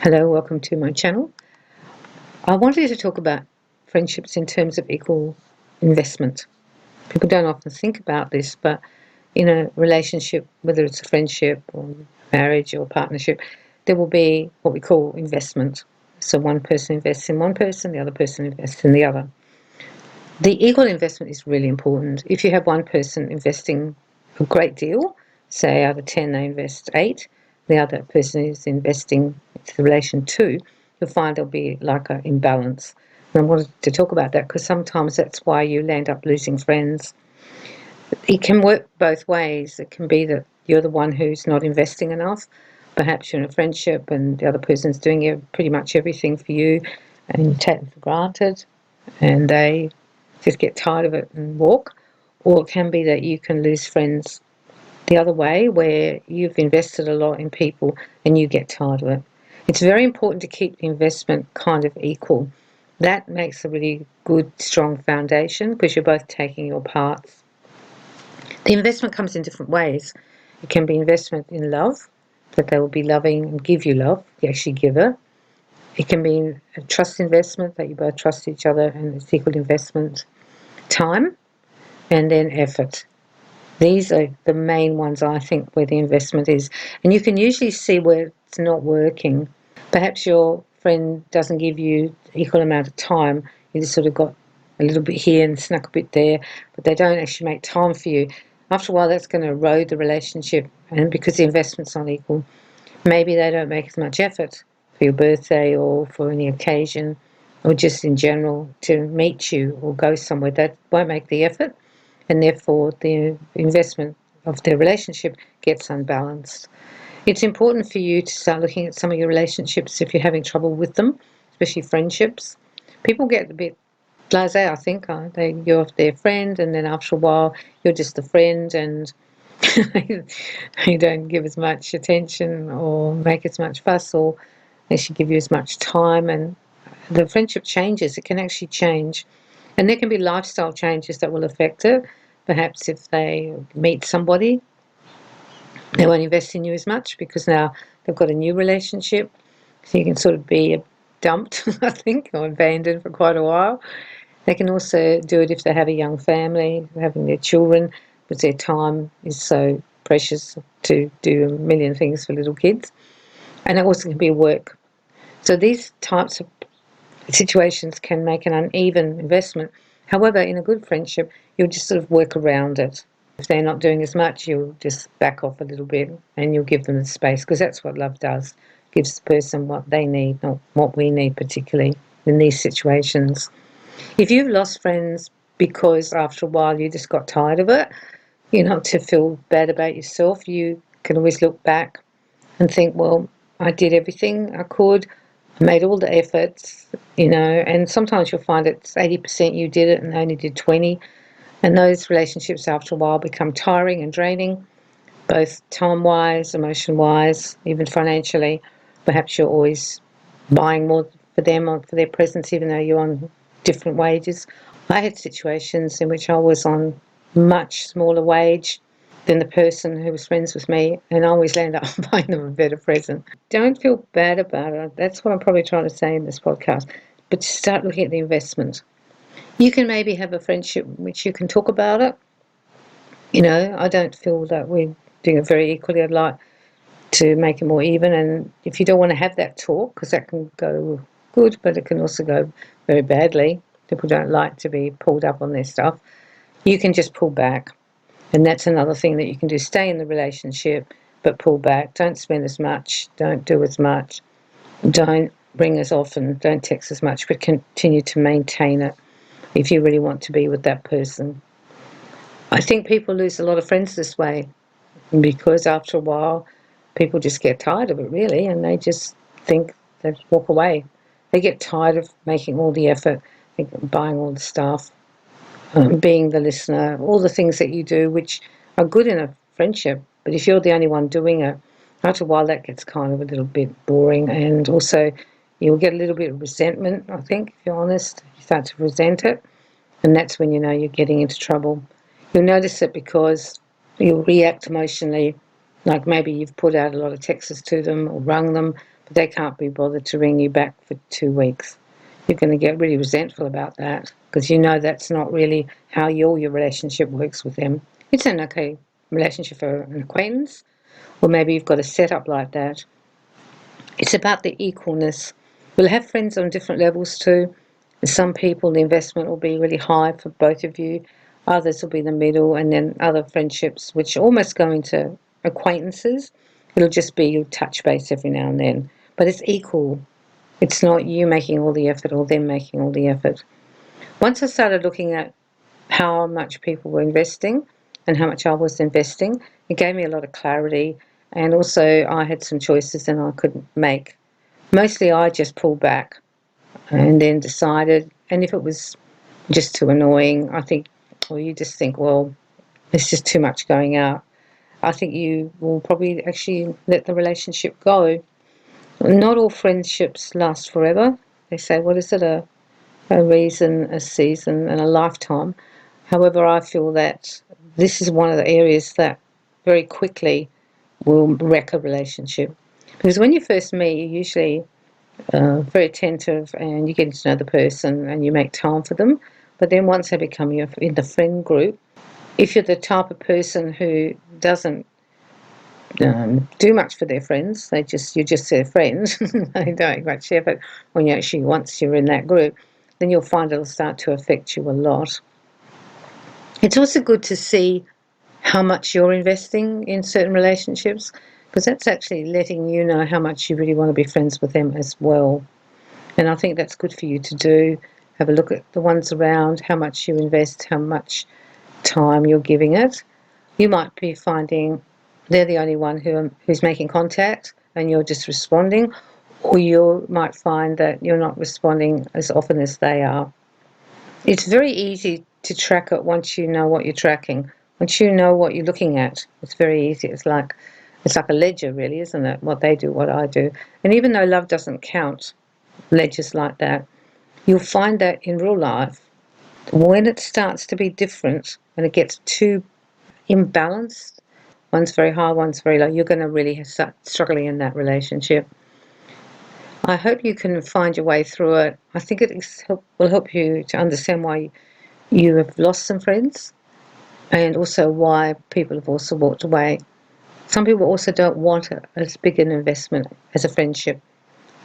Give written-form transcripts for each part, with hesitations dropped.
Hello, welcome to my channel. I wanted to talk about friendships in terms of equal investment. People don't often think about this, but in a relationship, whether it's a friendship or marriage or partnership, there will be what we call investment. So one person invests in one person, the other person invests in the other. The equal investment is really important. If you have one person investing a great deal, say out of 10 they invest 8, the other person is investing into the relation 2, you'll find there'll be like an imbalance. And I wanted to talk about that because sometimes that's why you end up losing friends. It can work both ways. It can be that you're the one who's not investing enough. Perhaps you're in a friendship and the other person's doing pretty much everything for you and you take them for granted and they just get tired of it and walk. Or it can be that you can lose friends the other way, where you've invested a lot in people and you get tired of it. It's very important to keep the investment kind of equal. That makes a really good, strong foundation because you're both taking your parts. The investment comes in different ways. It can be investment in love, that they will be loving and give you love, you actually give it. It can be a trust investment, that you both trust each other and it's equal investment. Time and then effort. These are the main ones, I think, where the investment is. And you can usually see where it's not working. Perhaps your friend doesn't give you equal amount of time. You just sort of got a little bit here and snuck a bit there, but they don't actually make time for you. After a while, that's going to erode the relationship. And because the investment's not equal, maybe they don't make as much effort for your birthday or for any occasion or just in general to meet you or go somewhere. That won't make the effort, and therefore the investment of their relationship gets unbalanced. It's important for you to start looking at some of your relationships if you're having trouble with them, especially friendships. People get a bit blasé, I think. You're their friend, and then after a while you're just a friend and you don't give as much attention or make as much fuss or they should give you as much time, and the friendship changes. It can actually change. And there can be lifestyle changes that will affect it. Perhaps if they meet somebody, they won't invest in you as much because now they've got a new relationship. So you can sort of be dumped, I think, or abandoned for quite a while. They can also do it if they have a young family, having their children, because their time is so precious to do a million things for little kids. And it also can be work. So these types of situations can make an uneven investment. However, in a good friendship, you'll just sort of work around it. If they're not doing as much, you'll just back off a little bit and you'll give them the space, because that's what love does. Gives the person what they need, not what we need, particularly in these situations. If you've lost friends because after a while you just got tired of it, not to feel bad about yourself, you can always look back and think, well, I did everything I could. I made all the efforts, and sometimes you'll find it's 80% you did it and they only did 20. And those relationships after a while become tiring and draining, both time-wise, emotion-wise, even financially. Perhaps you're always buying more for them or for their presence, even though you're on different wages. I had situations in which I was on much smaller wage than the person who was friends with me, and I always end up buying them a better present. Don't feel bad about it. That's what I'm probably trying to say in this podcast. But start looking at the investment. You can maybe have a friendship in which you can talk about it. I don't feel that we're doing it very equally. I'd like to make it more even. And if you don't want to have that talk, because that can go good, but it can also go very badly. People don't like to be pulled up on their stuff. You can just pull back. And that's another thing that you can do. Stay in the relationship, but pull back. Don't spend as much. Don't do as much. Don't ring as often. Don't text as much, but continue to maintain it if you really want to be with that person. I think people lose a lot of friends this way because after a while, people just get tired of it, really, and they just think they walk away. They get tired of making all the effort, buying all the stuff, being the listener, all the things that you do, which are good in a friendship. But if you're the only one doing it, after a while that gets kind of a little bit boring. And also you'll get a little bit of resentment, I think, if you're honest. You start to resent it. And that's when you know you're getting into trouble. You'll notice it because you'll react emotionally, like maybe you've put out a lot of texts to them or rung them, they can't be bothered to ring you back for 2 weeks. You're going to get really resentful about that because you know that's not really how your relationship works with them. It's an okay relationship for an acquaintance, or maybe you've got a setup like that. It's about the equalness. We'll have friends on different levels too. Some people, the investment will be really high for both of you. Others will be in the middle, and then other friendships, which almost go into acquaintances. It'll just be you touch base every now and then. But it's equal. It's not you making all the effort or them making all the effort. Once I started looking at how much people were investing and how much I was investing, it gave me a lot of clarity. And also, I had some choices that I could make. Mostly, I just pulled back and then decided. And if it was just too annoying, I think, or you just think, well, it's just too much going out, I think you will probably actually let the relationship go. Not all friendships last forever. They say, what is it, a reason, a season, and a lifetime. However, I feel that this is one of the areas that very quickly will wreck a relationship. Because when you first meet, you're usually very attentive and you get to know the person and you make time for them. But then once they become in the friend group, if you're the type of person who doesn't do much for their friends, you're just their friends, they don't much effort when you actually, once you're in that group, then you'll find it'll start to affect you a lot. It's also good to see how much you're investing in certain relationships, because that's actually letting you know how much you really want to be friends with them as well. And I think that's good for you to do. Have a look at the ones around, how much you invest, how much time you're giving it. You might be finding they're the only one who's making contact and you're just responding, or you might find that you're not responding as often as they are. It's very easy to track it once you know what you're tracking. Once you know what you're looking at, it's very easy. It's like a ledger, really, isn't it? What they do, what I do. And even though love doesn't count, ledgers like that, you'll find that in real life, when it starts to be different and it gets too imbalanced, one's very high, one's very low, you're going to really start struggling in that relationship. I hope you can find your way through it. I think will help you to understand why you have lost some friends and also why people have also walked away. Some people also don't want as big an investment as a friendship.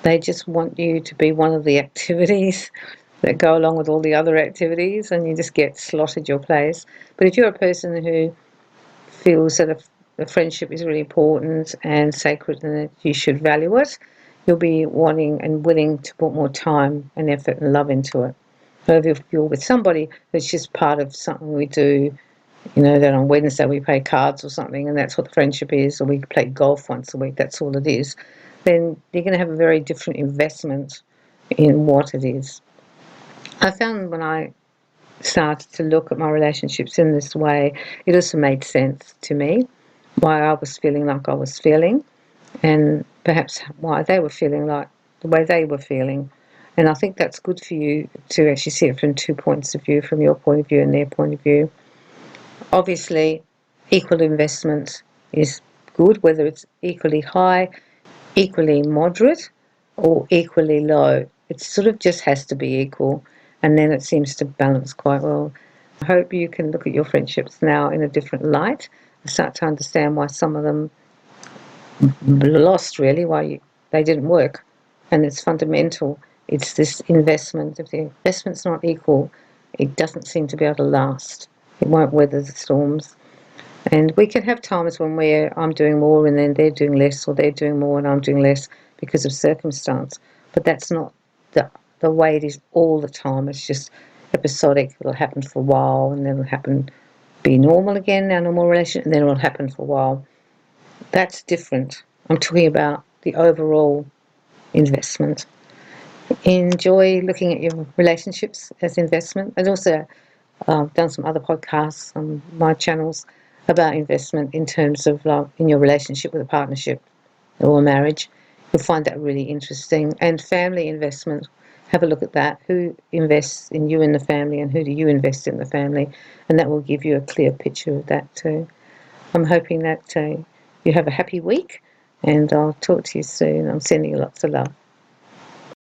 They just want you to be one of the activities that go along with all the other activities, and you just get slotted your place. But if you're a person who feels that a friendship is really important and sacred and that you should value it, you'll be wanting and willing to put more time and effort and love into it. However, if you're with somebody who's just part of something we do, that on Wednesday we play cards or something, and that's what the friendship is, or we play golf once a week, that's all it is, then you're going to have a very different investment in what it is. I found when I started to look at my relationships in this way, it also made sense to me why I was feeling like I was feeling, and perhaps why they were feeling like the way they were feeling. And I think that's good for you to actually see it from 2 points of view, from your point of view and their point of view. Obviously, equal investment is good, whether it's equally high, equally moderate, or equally low. It sort of just has to be equal, and then it seems to balance quite well. I hope you can look at your friendships now in a different light and start to understand why some of them lost, really, why they didn't work. And it's fundamental. It's this investment. If the investment's not equal, it doesn't seem to be able to last. It won't weather the storms. And we can have times when I'm doing more and then they're doing less, or they're doing more and I'm doing less because of circumstance. But that's not the way it is all the time. It's just episodic. It'll happen for a while and then it'll be normal again, our normal relationship, and then it'll happen for a while. That's different. I'm talking about the overall investment. Enjoy looking at your relationships as investment. And also, I've done some other podcasts on my channels about investment in terms of in your relationship with a partnership or a marriage. You'll find that really interesting. And family investment, have a look at that. Who invests in you and the family, and who do you invest in the family? And that will give you a clear picture of that too. I'm hoping that you have a happy week, and I'll talk to you soon. I'm sending you lots of love.